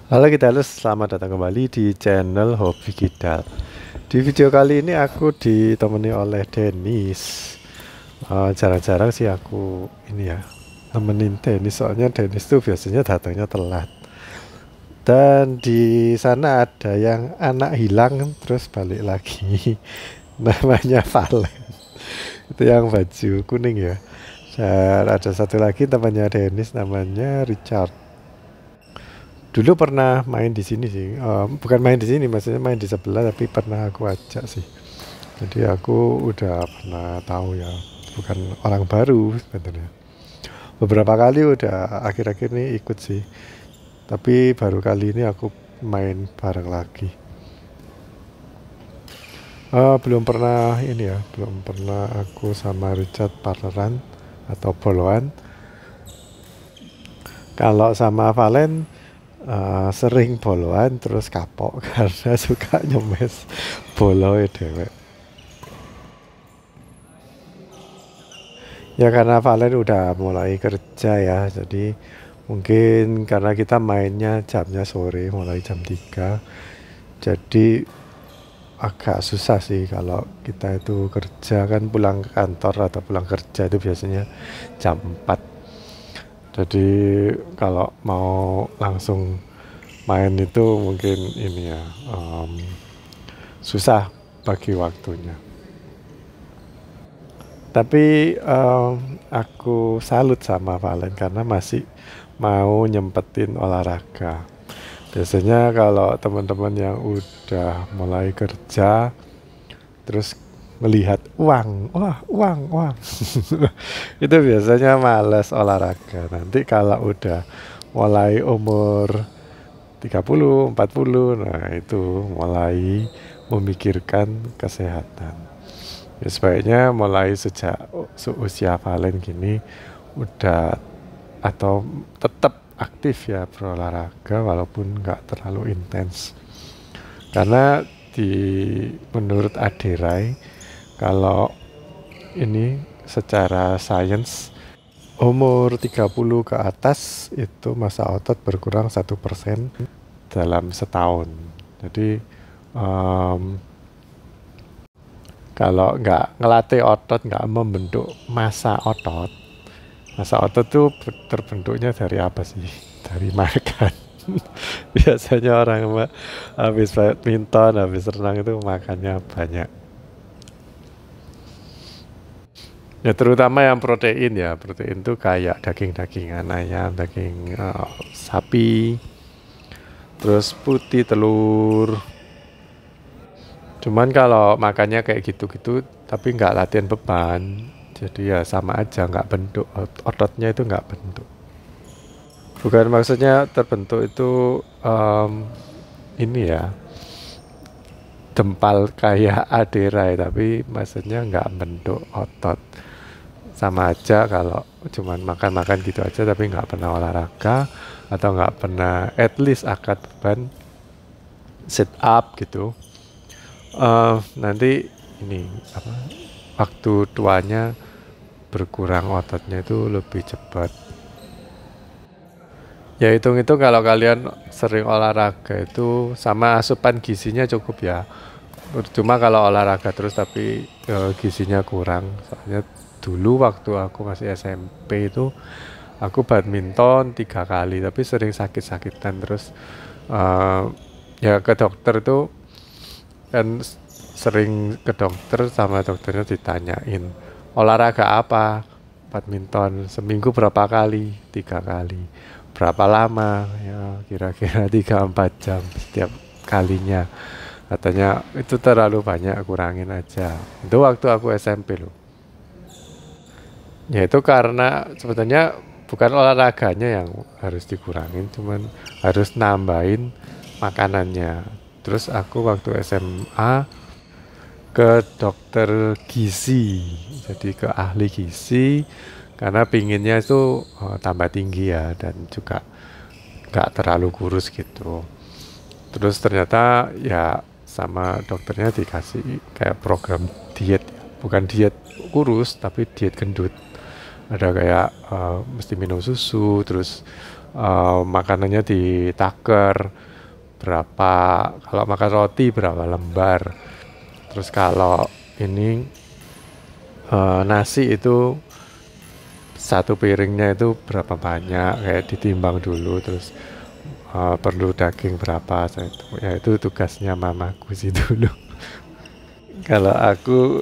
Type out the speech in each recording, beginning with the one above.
Halo kita harus selamat datang kembali di channel Hobi Kidal. Di video kali ini aku ditemani oleh Dennis. Jarang-jarang sih aku ini ya nemenin Dennis, soalnya Dennis tuh biasanya datangnya telat. Dan di sana ada yang anak hilang terus balik lagi. Namanya Valen. Itu yang baju kuning ya. Dan ada satu lagi temannya Dennis namanya Richard. Dulu pernah main di sini sih, bukan main di sini, maksudnya main di sebelah, tapi pernah aku ajak sih. Jadi aku udah pernah tahu ya, bukan orang baru sebenarnya. Beberapa kali udah akhir-akhir ini ikut sih, tapi baru kali ini aku main bareng lagi. Belum pernah ini ya, belum pernah aku sama Richard partneran atau boloan. Kalau sama Valen sering boloan terus kapok karena suka nyemes boloe dewek. Ya karena Valen udah mulai kerja ya, jadi mungkin karena kita mainnya jamnya sore mulai jam 3, jadi agak susah sih kalau kita itu kerja kan, pulang kantor atau pulang kerja itu biasanya jam 4. Jadi kalau mau langsung main itu mungkin ini ya, susah bagi waktunya. Tapi aku salut sama Valen karena masih mau nyempetin olahraga. Biasanya kalau teman-teman yang udah mulai kerja terus melihat uang, wah uang, uang, itu biasanya males olahraga. Nanti kalau udah mulai umur 30, 40, nah itu mulai memikirkan kesehatan. Ya, sebaiknya mulai sejak seusia Valen gini udah atau tetap aktif ya berolahraga walaupun nggak terlalu intens. Karena menurut Aderai, kalau ini secara sains umur 30 ke atas itu massa otot berkurang 1% dalam setahun. Jadi kalau nggak ngelatih otot, nggak membentuk massa otot tuh terbentuknya dari apa sih? Dari makan. Biasanya orang habis badminton, habis renang itu makannya banyak. Ya terutama yang protein ya, protein tuh kayak daging-dagingan ayam, daging sapi, terus putih telur. Cuman kalau makannya kayak gitu-gitu, tapi nggak latihan beban, jadi ya sama aja nggak bentuk, ototnya itu nggak bentuk. Bukan maksudnya terbentuk itu ini ya, dempal kayak Aderai, tapi maksudnya nggak bentuk otot. Sama aja kalau cuman makan-makan gitu aja tapi nggak pernah olahraga atau nggak pernah at least angkat beban, sit up gitu. Nanti ini apa, waktu tuanya berkurang ototnya itu lebih cepat. Ya hitung-hitung kalau kalian sering olahraga itu sama asupan gizinya cukup ya. Cuma kalau olahraga terus tapi gizinya kurang. Soalnya dulu waktu aku masih SMP itu aku badminton 3 kali tapi sering sakit-sakitan terus ya ke dokter itu kan, sering ke dokter sama dokternya ditanyain olahraga apa, badminton seminggu berapa kali, 3 kali, berapa lama ya, kira-kira 3-4 jam setiap kalinya, katanya itu terlalu banyak, kurangin aja. Itu waktu aku SMP loh. Ya itu karena sebetulnya bukan olahraganya yang harus dikurangin, cuman harus nambahin makanannya. Terus aku waktu SMA ke dokter gizi, jadi ke ahli gizi, karena pinginnya itu tambah tinggi ya, dan juga nggak terlalu kurus gitu. Terus ternyata ya sama dokternya dikasih kayak program diet, bukan diet kurus tapi diet gendut. Ada kayak mesti minum susu, terus makanannya ditaker berapa, kalau makan roti berapa lembar, terus kalau ini nasi itu satu piringnya itu berapa banyak, kayak ditimbang dulu, terus perlu daging berapa, ya itu tugasnya mamaku sih dulu. Kalau aku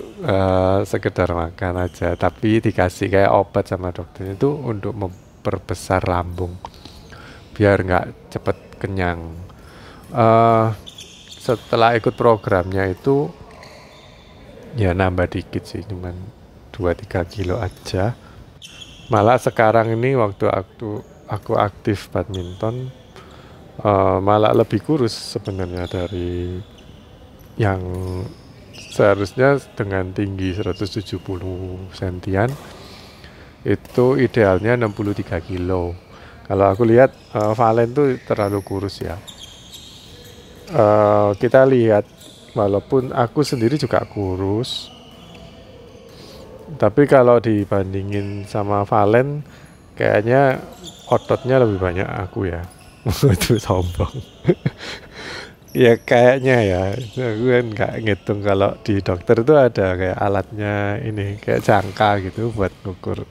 sekedar makan aja, tapi dikasih kayak obat sama dokternya itu untuk memperbesar lambung, biar nggak cepet kenyang. Eh, Setelah ikut programnya itu ya nambah dikit sih, cuman 2-3 kilo aja. Malah sekarang ini waktu aku aktif badminton, malah lebih kurus sebenarnya dari yang seharusnya. Dengan tinggi 170 sentian itu idealnya 63 kilo. Kalau aku lihat Valen tuh terlalu kurus ya. Kita lihat, walaupun aku sendiri juga kurus, tapi kalau dibandingin sama Valen kayaknya ototnya lebih banyak aku ya. Itu sombong. Ya kayaknya ya, aku kan nggak ngitung. Kalau di dokter itu ada kayak alatnya ini, kayak jangka gitu buat ngukur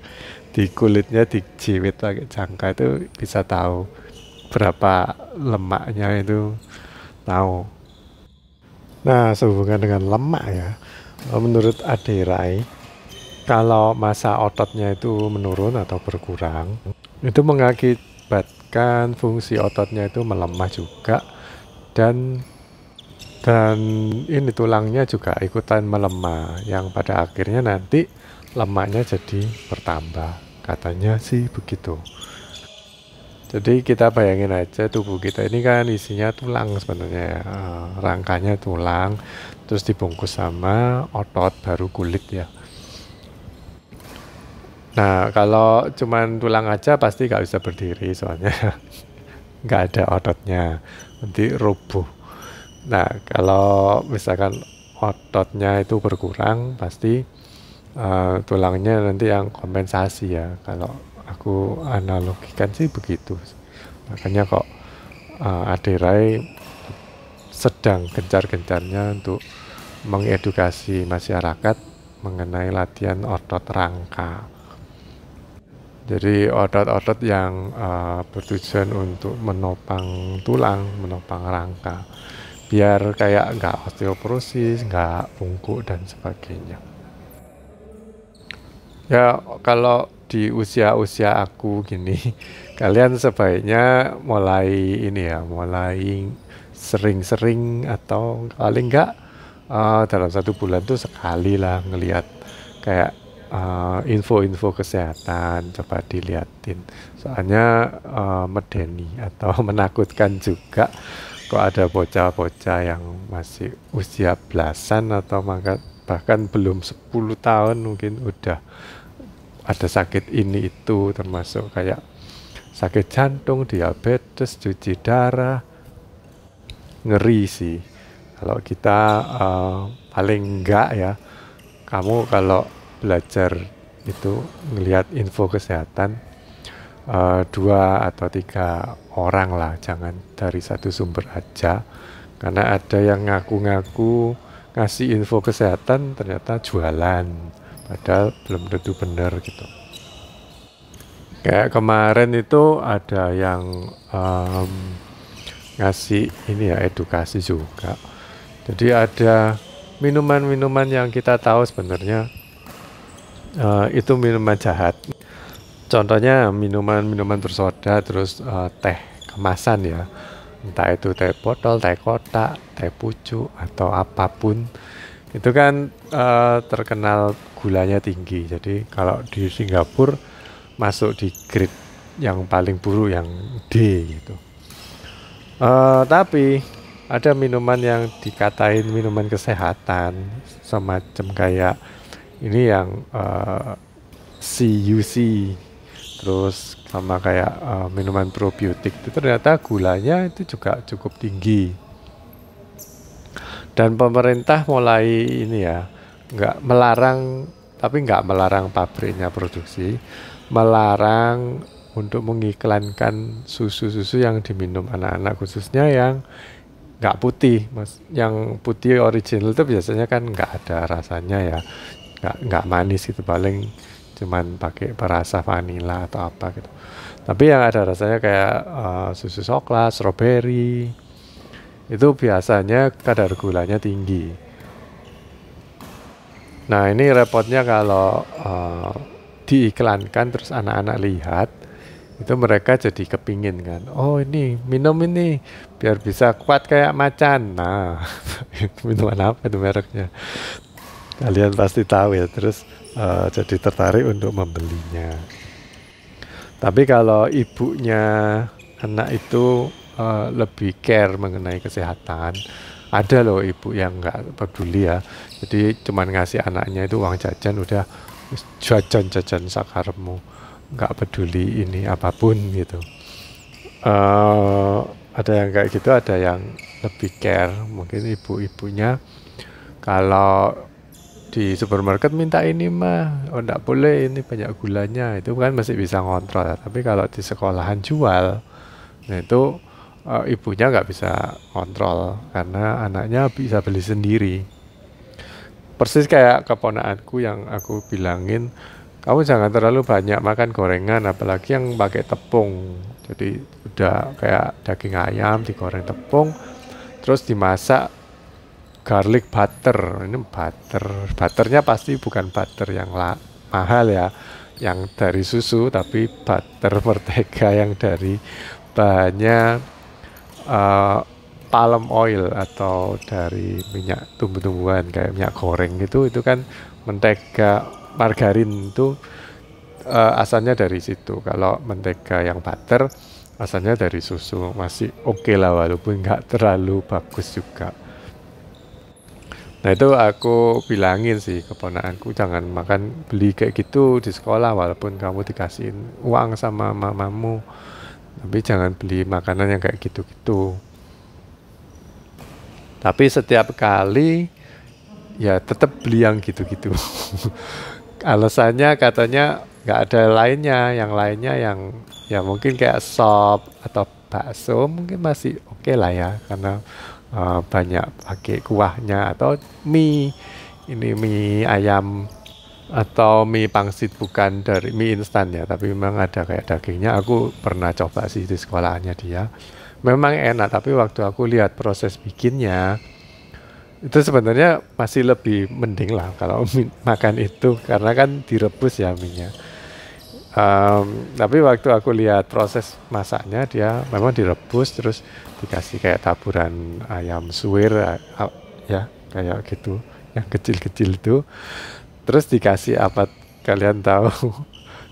di kulitnya, dijiwit pakai jangka itu bisa tahu berapa lemaknya itu, tahu. Nah, sehubungan dengan lemak ya, menurut Aderai, kalau massa ototnya itu menurun atau berkurang, itu mengakibatkan fungsi ototnya itu melemah juga, dan ini tulangnya juga ikutan melemah, yang pada akhirnya nanti lemaknya jadi bertambah, katanya sih begitu. Jadi kita bayangin aja, tubuh kita ini kan isinya tulang sebenarnya ya. Rangkanya tulang, terus dibungkus sama otot, baru kulit ya. Nah, kalau cuman tulang aja pasti nggak bisa berdiri, soalnya nggak ada ototnya, nanti rubuh. Nah, kalau misalkan ototnya itu berkurang, pasti tulangnya nanti yang kompensasi ya. Kalau aku analogikan sih begitu. Makanya kok Aderai sedang gencar-gencarnya untuk mengedukasi masyarakat mengenai latihan otot rangka. Jadi otot-otot yang bertujuan untuk menopang tulang, menopang rangka, biar kayak nggak osteoporosis, nggak bungkuk dan sebagainya. Ya kalau di usia-usia aku gini, kalian sebaiknya mulai ini ya, mulai sering-sering, atau paling nggak dalam 1 bulan tuh sekali lah ngelihat kayak info-info kesehatan, coba diliatin. Soalnya medeni atau menakutkan juga kok ada bocah-bocah yang masih usia belasan atau bahkan belum 10 tahun mungkin udah ada sakit ini itu, termasuk kayak sakit jantung, diabetes, cuci darah. Ngeri sih. Kalau kita paling enggak ya, kamu kalau belajar itu ngelihat info kesehatan 2 atau 3 orang lah, jangan dari satu sumber aja, karena ada yang ngaku-ngaku ngasih info kesehatan ternyata jualan, padahal belum tentu benar gitu. Kayak kemarin itu ada yang ngasih ini ya, edukasi juga. Jadi ada minuman-minuman yang kita tahu sebenarnya itu minuman jahat. Contohnya minuman-minuman bersoda, terus teh kemasan ya, entah itu teh botol, teh kotak, teh pucuk atau apapun, itu kan terkenal gulanya tinggi. Jadi kalau di Singapura masuk di grade yang paling buruk, yang D gitu. Tapi ada minuman yang dikatain minuman kesehatan, semacam kayak ini yang CUC, terus sama kayak minuman probiotik, itu ternyata gulanya itu juga cukup tinggi. Dan pemerintah mulai ini ya, nggak melarang, tapi nggak melarang pabriknya produksi, melarang untuk mengiklankan susu-susu yang diminum anak-anak, khususnya yang nggak putih, mas. Yang putih original itu biasanya kan nggak ada rasanya ya, nggak manis gitu, paling cuman pakai perasa vanila atau apa gitu. Tapi yang ada rasanya kayak susu coklat, strawberry, itu biasanya kadar gulanya tinggi. Nah ini repotnya kalau diiklankan terus anak-anak lihat, itu mereka jadi kepingin kan, oh ini minum ini biar bisa kuat kayak macan. Nah minuman apa itu mereknya, kalian pasti tahu ya, terus jadi tertarik untuk membelinya. Tapi kalau ibunya anak itu lebih care mengenai kesehatan, ada loh ibu yang nggak peduli ya, jadi cuman ngasih anaknya itu uang jajan, udah jajan-jajan sakaremu, nggak peduli ini apapun gitu. Ada yang kayak gitu, ada yang lebih care, mungkin ibu-ibunya kalau di supermarket minta ini mah, oh enggak boleh ini banyak gulanya, itu kan masih bisa ngontrol ya. Tapi kalau di sekolahan jual, nah itu ibunya nggak bisa kontrol karena anaknya bisa beli sendiri. Persis kayak keponakanku yang aku bilangin, kamu jangan terlalu banyak makan gorengan, apalagi yang pakai tepung. Jadi udah kayak daging ayam digoreng tepung, terus dimasak garlic butter. Ini butternya pasti bukan butter yang mahal ya, yang dari susu, tapi butter mentega yang dari bahannya palm oil atau dari minyak tumbuh-tumbuhan kayak minyak goreng gitu. Itu kan mentega, margarin itu asalnya dari situ. Kalau mentega yang butter asalnya dari susu, masih oke lah, walaupun nggak terlalu bagus juga. Nah itu aku bilangin sih keponakanku, jangan makan beli kayak gitu di sekolah, walaupun kamu dikasihin uang sama mamamu, tapi jangan beli makanan yang kayak gitu-gitu. Tapi setiap kali ya tetap beli yang gitu-gitu. Alasannya katanya nggak ada lainnya, yang lainnya yang ya mungkin kayak sop atau bakso mungkin masih oke lah ya, karena banyak pakai kuahnya, atau mie, ini mie ayam atau mie pangsit, bukan dari mie instan ya, tapi memang ada kayak dagingnya. Aku pernah coba sih di sekolahannya dia, memang enak, tapi waktu aku lihat proses bikinnya itu sebenarnya masih lebih mending lah kalau makan itu, karena kan direbus ya minyak. Tapi waktu aku lihat proses masaknya, dia memang direbus terus dikasih kayak taburan ayam suwir ya kayak gitu, yang kecil-kecil itu, terus dikasih apa kalian tahu?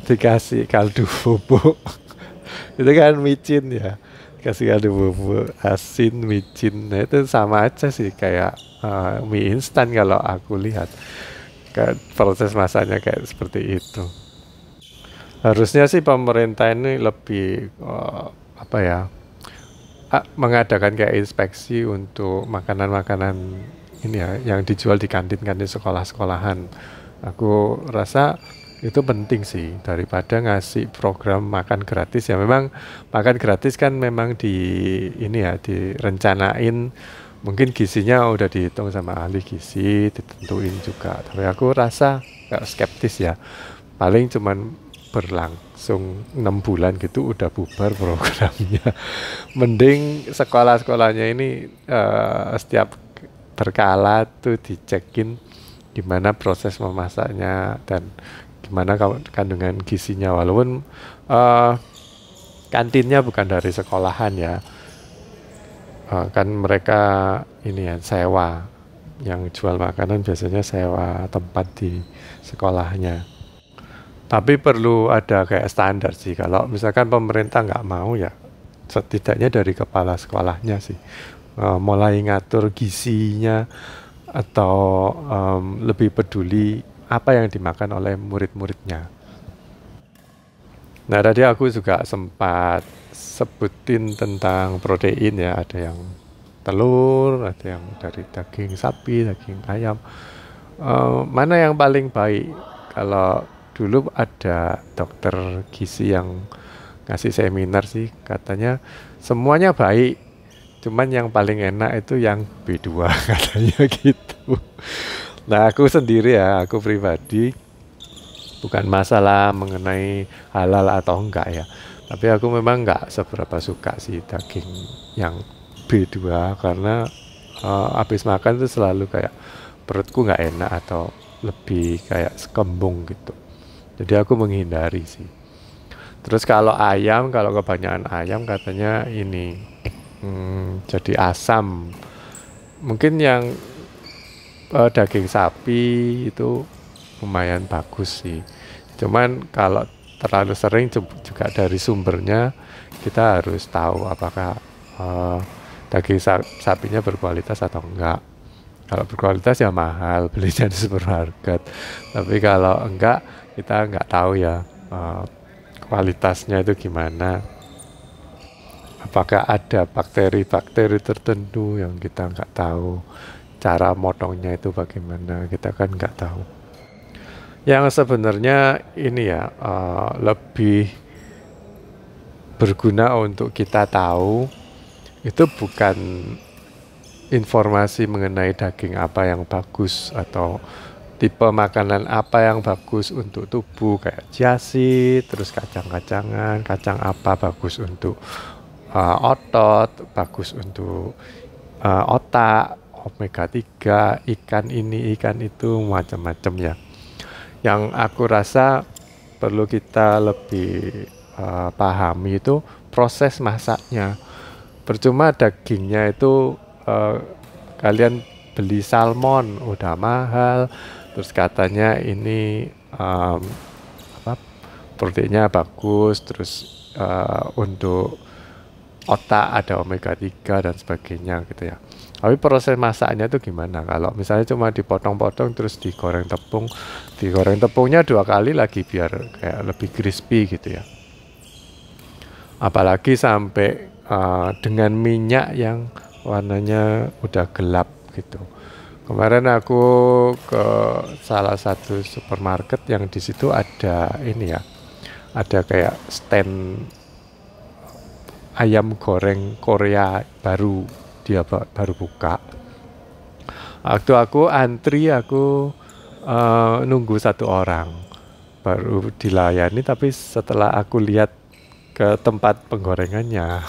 Dikasih kaldu bubuk. Itu kan micin ya, kasih kaldu bubuk asin micin. Nah itu sama aja sih kayak mie instan kalau aku lihat, proses masaknya kayak seperti itu. Harusnya sih pemerintah ini lebih apa ya, mengadakan kayak inspeksi untuk makanan-makanan ini ya, yang dijual di kantin-kantin sekolah-sekolahan. Aku rasa itu penting sih, daripada ngasih program makan gratis ya. Memang makan gratis kan memang di ini ya, direncanain, mungkin gizinya udah dihitung sama ahli gizi, ditentuin juga. Tapi aku rasa gak skeptis ya, paling cuman berlangsung 6 bulan gitu udah bubar programnya. Mending sekolah-sekolahnya ini setiap berkala tuh dicekin gimana proses memasaknya dan gimana kandungan gizinya, walaupun kantinnya bukan dari sekolahan ya. Kan mereka ini ya sewa, yang jual makanan biasanya sewa tempat di sekolahnya. Tapi perlu ada kayak standar sih, kalau misalkan pemerintah nggak mau ya setidaknya dari kepala sekolahnya sih mulai ngatur gizinya, atau lebih peduli apa yang dimakan oleh murid-muridnya. Nah tadi aku juga sempat sebutin tentang protein ya, ada yang telur, ada yang dari daging sapi, daging ayam. Mana yang paling baik? Kalau dulu ada dokter gizi yang ngasih seminar sih, katanya semuanya baik, cuman yang paling enak itu yang B2 katanya gitu. Nah, aku sendiri ya, aku pribadi bukan masalah mengenai halal atau enggak ya, tapi aku memang enggak seberapa suka sih daging yang B2 karena habis makan tuh selalu kayak perutku nggak enak atau lebih kayak sekembung gitu. Jadi aku menghindari sih. Terus kalau ayam, kalau kebanyakan ayam katanya ini jadi asam. Mungkin yang daging sapi itu lumayan bagus sih. Cuman kalau terlalu sering juga dari sumbernya kita harus tahu apakah daging sapinya berkualitas atau enggak. Kalau berkualitas ya mahal, belinya di supermarket. Tapi kalau enggak, kita enggak tahu ya kualitasnya itu gimana. Apakah ada bakteri-bakteri tertentu yang kita enggak tahu. Cara motongnya itu bagaimana, kita kan enggak tahu. Yang sebenarnya ini ya lebih berguna untuk kita tahu itu bukan informasi mengenai daging apa yang bagus atau tipe makanan apa yang bagus untuk tubuh kayak chia seed, terus kacang-kacangan, kacang apa bagus untuk otot, bagus untuk otak, omega 3, ikan ini, ikan itu, macam-macam ya. Yang aku rasa perlu kita lebih pahami itu proses masaknya. Percuma dagingnya itu kalian beli salmon udah mahal, terus katanya ini proteinnya bagus, terus untuk otak ada omega 3 dan sebagainya gitu ya. Tapi proses masaknya itu gimana? Kalau misalnya cuma dipotong-potong terus digoreng tepungnya 2 kali lagi biar kayak lebih crispy gitu ya. Apalagi sampai dengan minyak yang warnanya udah gelap gitu. Kemarin aku ke salah satu supermarket yang di situ ada ini ya, ada kayak stand ayam goreng Korea baru, dia baru buka. Waktu aku antri, aku nunggu 1 orang baru dilayani, tapi setelah aku lihat ke tempat penggorengannya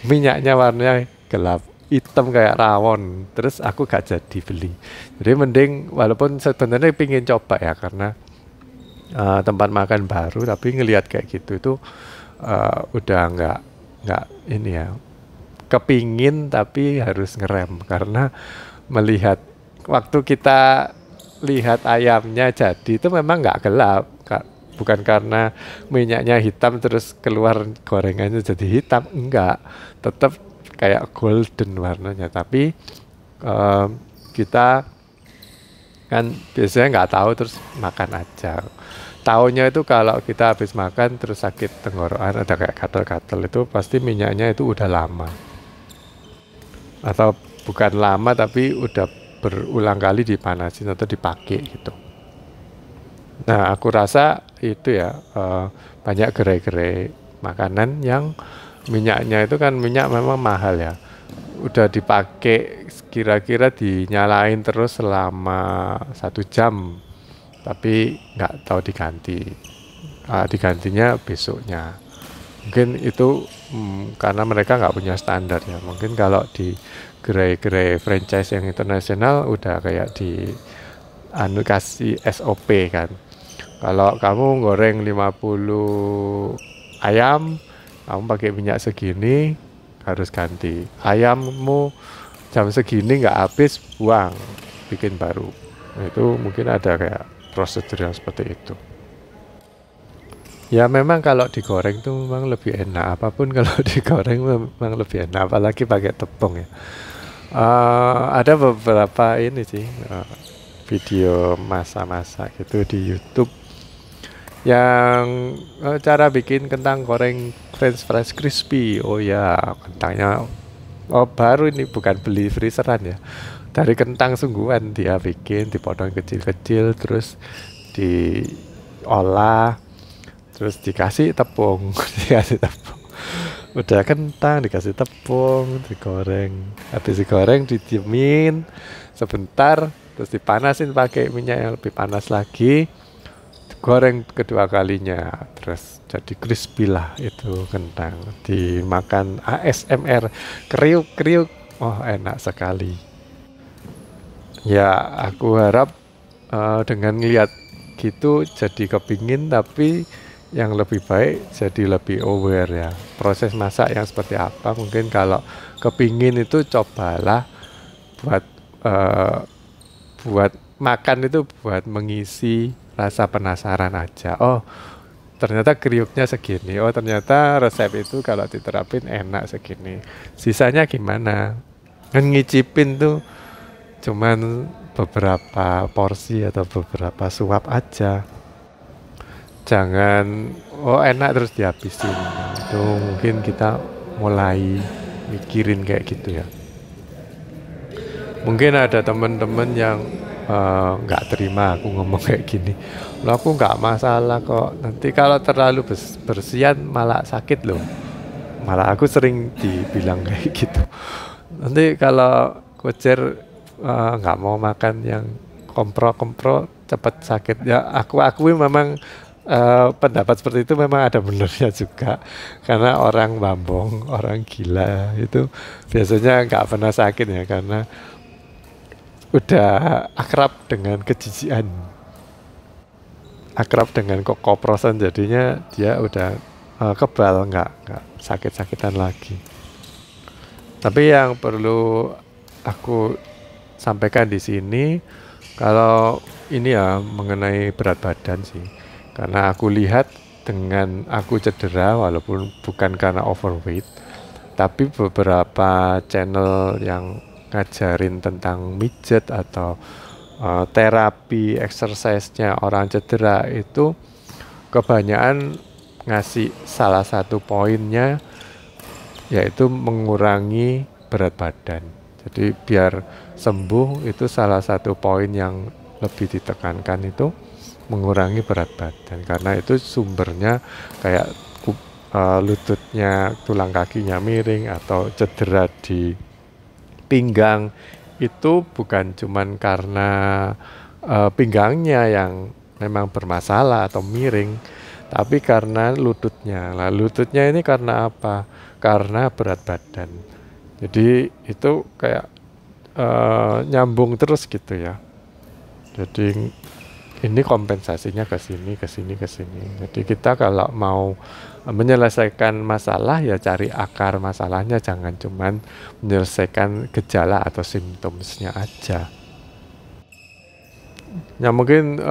minyaknya warnanya gelap hitam kayak rawon, terus aku gak jadi beli. Jadi mending, walaupun sebenarnya pingin coba ya karena tempat makan baru, tapi ngelihat kayak gitu itu udah nggak ini ya, kepingin tapi harus ngerem karena melihat waktu kita lihat ayamnya jadi itu memang nggak gelap, bukan karena minyaknya hitam terus keluar gorengannya jadi hitam, enggak, tetap kayak golden warnanya, tapi kita kan biasanya nggak tahu terus makan aja. Taunya itu kalau kita habis makan terus sakit tenggorokan, ada kayak gatal-gatal, itu pasti minyaknya itu udah lama, atau bukan lama tapi udah berulang kali dipanasin atau dipakai gitu. Nah, aku rasa itu ya banyak gerai-gerai makanan yang minyaknya itu kan minyak memang mahal ya. Udah dipakai kira-kira dinyalain terus selama 1 jam, tapi nggak tahu diganti. Digantinya besoknya. Mungkin itu karena mereka nggak punya standar ya. Mungkin kalau di gerai-gerai franchise yang internasional udah kayak di kasih SOP kan. Kalau kamu goreng 50 ayam, kamu pakai minyak segini, harus ganti. Ayammu jam segini nggak habis, buang, bikin baru. Nah, itu mungkin ada kayak prosedur yang seperti itu. Ya memang kalau digoreng tuh memang lebih enak. Apapun kalau digoreng memang lebih enak, apalagi pakai tepung ya. Ada beberapa ini sih video masak-masak gitu di YouTube yang cara bikin kentang goreng French fries crispy. Oh ya, kentangnya baru ini, bukan beli freezeran ya, dari kentang sungguhan dia bikin, dipotong kecil-kecil terus diolah, terus dikasih tepung dikasih tepung, udah kentang dikasih tepung, digoreng, habis digoreng didiemin sebentar, terus dipanasin pakai minyak yang lebih panas lagi, goreng kedua kalinya, terus jadi crispy lah itu kentang, dimakan ASMR, kriuk kriuk, oh enak sekali. Ya aku harap dengan lihat gitu jadi kepingin, tapi yang lebih baik jadi lebih aware ya proses masak yang seperti apa. Mungkin kalau kepingin itu cobalah buat eh, buat makan itu buat mengisi rasa penasaran aja. Oh, ternyata kriuknya segini. Oh, ternyata resep itu kalau diterapin enak segini. Sisanya gimana? Kan ngicipin tuh cuman beberapa porsi atau beberapa suap aja. Jangan oh enak terus dihabisin. Itu mungkin kita mulai mikirin kayak gitu ya. Mungkin ada teman-teman yang nggak terima aku ngomong kayak gini. Loh aku nggak masalah kok. Nanti kalau terlalu bersihan malah sakit loh. Malah aku sering dibilang kayak gitu. Nanti kalau kucir nggak mau makan yang kompro-kompro cepat sakit. Ya aku akui memang pendapat seperti itu memang ada benernya juga. Karena orang bambong, orang gila itu biasanya nggak pernah sakit ya karena udah akrab dengan kejijian, akrab dengan koprosan, jadinya dia udah kebal, nggak sakit-sakitan lagi. Tapi yang perlu aku sampaikan di sini, kalau ini ya mengenai berat badan sih, karena aku lihat dengan aku cedera walaupun bukan karena overweight, tapi beberapa channel yang ngajarin tentang mijet atau terapi exercise-nya orang cedera itu kebanyakan ngasih salah satu poinnya yaitu mengurangi berat badan. Jadi biar sembuh itu salah satu poin yang lebih ditekankan itu mengurangi berat badan, karena itu sumbernya kayak lututnya, tulang kakinya miring atau cedera di pinggang itu bukan cuman karena pinggangnya yang memang bermasalah atau miring, tapi karena lututnya. Nah, lututnya ini karena apa? Karena berat badan. Jadi itu kayak nyambung terus gitu ya. Jadi ini kompensasinya ke sini, ke sini, ke sini. Jadi kita kalau mau menyelesaikan masalah ya cari akar masalahnya, jangan cuman menyelesaikan gejala atau simptomnya aja. Ya mungkin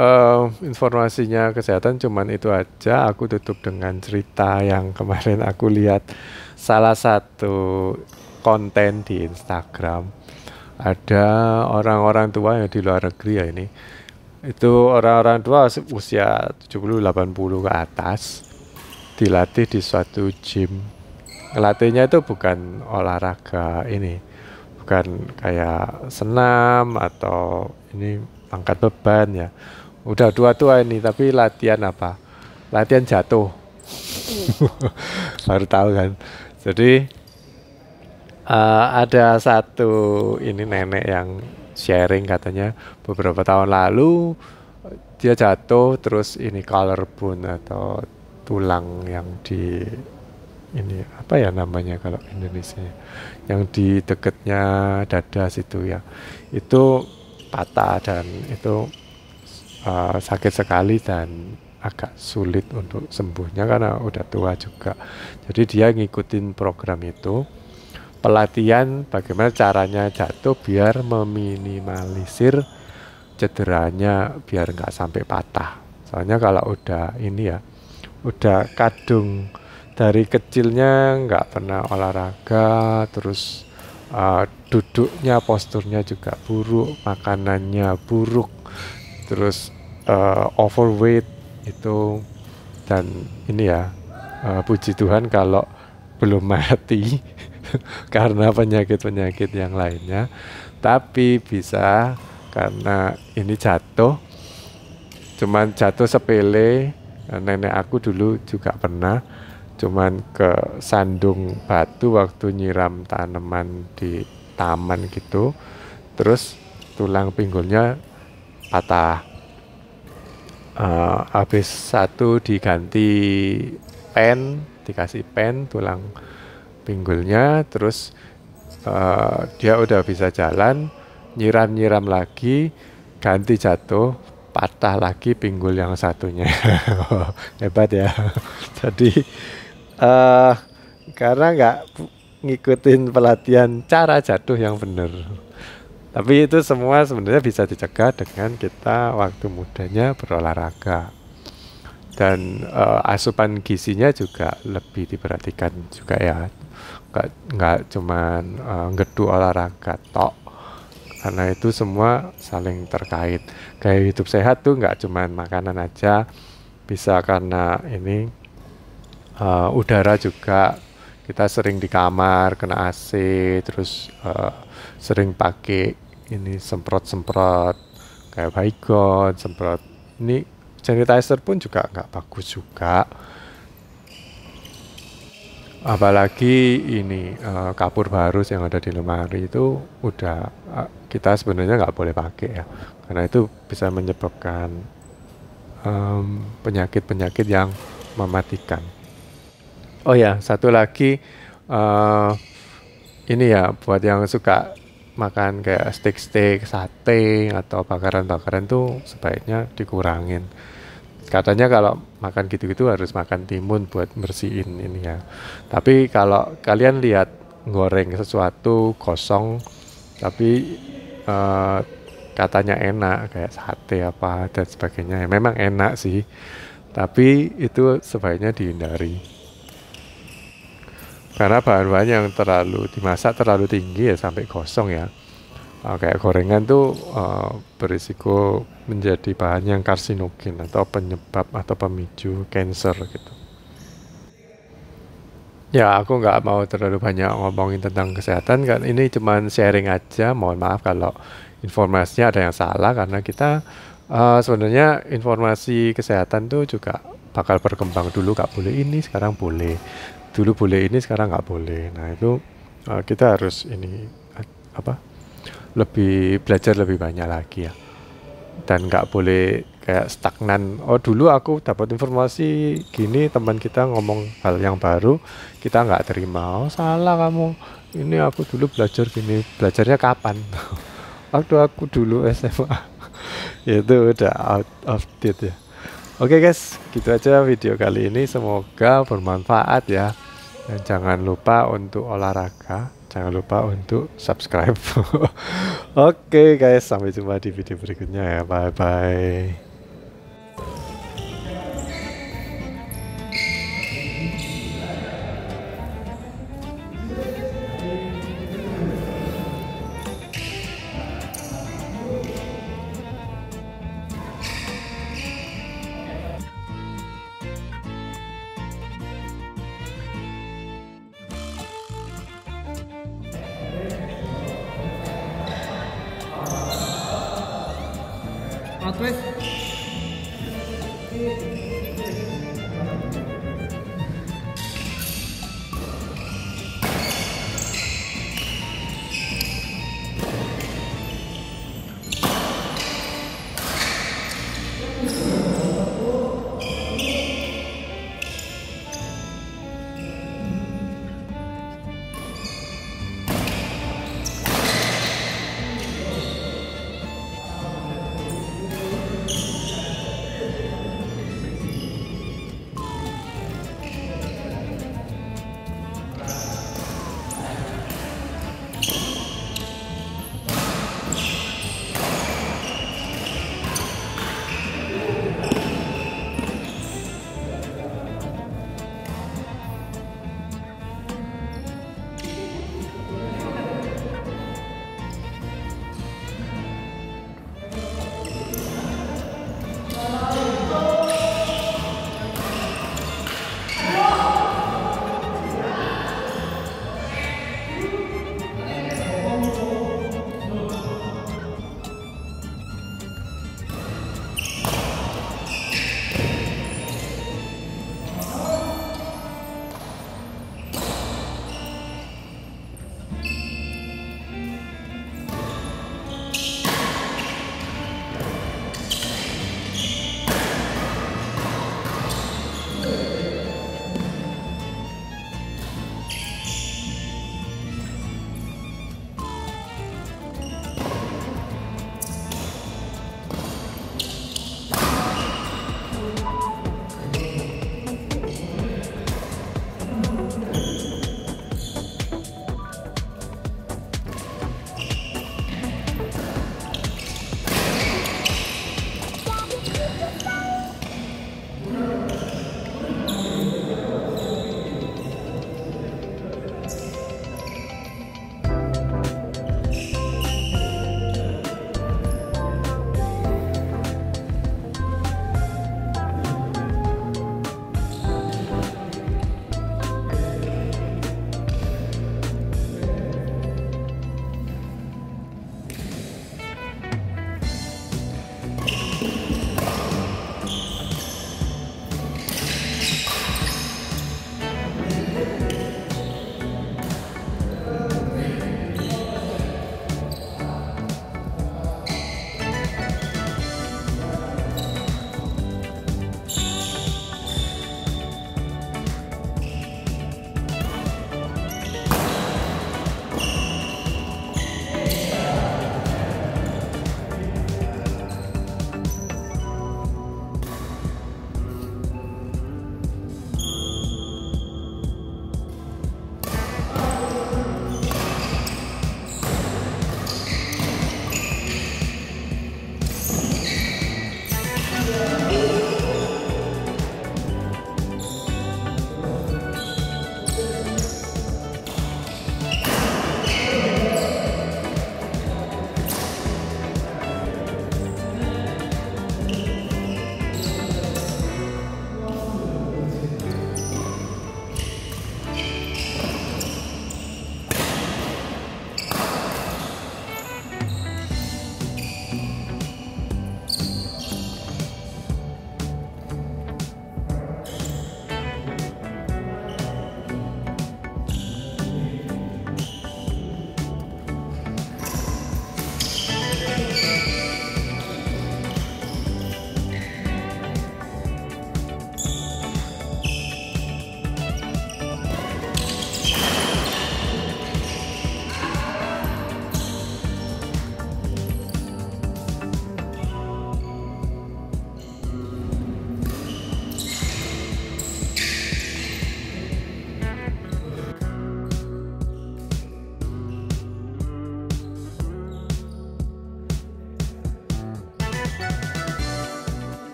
informasinya kesehatan cuman itu aja. Aku tutup dengan cerita yang kemarin aku lihat salah satu konten di Instagram. Ada orang-orang tua yang di luar negeri ya ini. Itu orang-orang tua usia 70-80 ke atas dilatih di suatu gym. Ngelatihnya itu bukan olahraga ini, bukan kayak senam atau ini angkat beban ya. Udah tua-tua ini, tapi latihan apa? Latihan jatuh. Baru tahu kan. Jadi ada satu ini nenek yang sharing katanya beberapa tahun lalu dia jatuh terus ini collarbone atau tulang yang di ini apa ya namanya kalau Indonesia yang di dekatnya dada situ ya, itu patah dan itu sakit sekali dan agak sulit untuk sembuhnya karena udah tua juga. Jadi dia ngikutin program itu, pelatihan bagaimana caranya jatuh biar meminimalisir cederanya biar nggak sampai patah. Soalnya kalau udah ini ya, udah kadung dari kecilnya nggak pernah olahraga, terus duduknya posturnya juga buruk, makanannya buruk, terus overweight itu, dan ini ya puji Tuhan kalau belum mati karena penyakit-penyakit yang lainnya, tapi bisa karena ini jatuh, cuman jatuh sepele Nenek aku dulu juga pernah, cuman ke sandung batu waktu nyiram tanaman di taman gitu, terus tulang pinggulnya patah. Habis satu diganti pen, dikasih pen tulang pinggulnya, terus dia udah bisa jalan, nyiram-nyiram lagi, ganti jatuh, patah lagi pinggul yang satunya. Hebat ya. Jadi eh karena nggak ngikutin pelatihan cara jatuh yang benar. Tapi itu semua sebenarnya bisa dicegah dengan kita waktu mudanya berolahraga. Dan asupan gizinya juga lebih diperhatikan juga ya. Nggak cuman ngedu olahraga tok, karena itu semua saling terkait. Gaya hidup sehat tuh nggak cuman makanan aja, bisa karena ini udara juga. Kita sering di kamar kena AC, terus sering pakai ini semprot-semprot kayak Baygon, semprot ini sanitizer pun juga nggak bagus juga. Apalagi ini kapur barus yang ada di lemari itu udah kita sebenarnya nggak boleh pakai ya, karena itu bisa menyebabkan penyakit-penyakit yang mematikan. Oh ya, satu lagi ini ya buat yang suka makan kayak steak-steak, sate atau bakaran-bakaran tuh sebaiknya dikurangin. Katanya kalau makan gitu-gitu harus makan timun buat bersihin ini ya. Tapi kalau kalian lihat goreng sesuatu kosong tapi katanya enak kayak sate apa dan sebagainya, ya memang enak sih. Tapi itu sebaiknya dihindari. Karena bahan-bahan yang terlalu dimasak terlalu tinggi ya sampai gosong ya. Kayak gorengan tuh berisiko menjadi bahan yang karsinogen atau penyebab atau pemicu kanker gitu. Ya aku nggak mau terlalu banyak ngomongin tentang kesehatan kan, ini cuman sharing aja. Mohon maaf kalau informasinya ada yang salah, karena kita sebenarnya informasi kesehatan tuh juga bakal berkembang. Dulu nggak boleh ini, sekarang boleh. Dulu boleh ini, sekarang nggak boleh. Nah itu kita harus ini apa? Lebih belajar lebih banyak lagi ya. Dan nggak boleh kayak stagnan. Oh dulu aku dapat informasi gini, teman kita ngomong hal yang baru, kita nggak terima. Oh salah kamu. Ini aku dulu belajar gini. Belajarnya kapan? Waktu aku dulu SMA. Itu udah out of date ya. Oke guys, gitu aja video kali ini. Semoga bermanfaat ya. Dan jangan lupa untuk olahraga. Jangan lupa untuk subscribe. Oke guys, sampai jumpa di video berikutnya ya. Bye bye. Outwest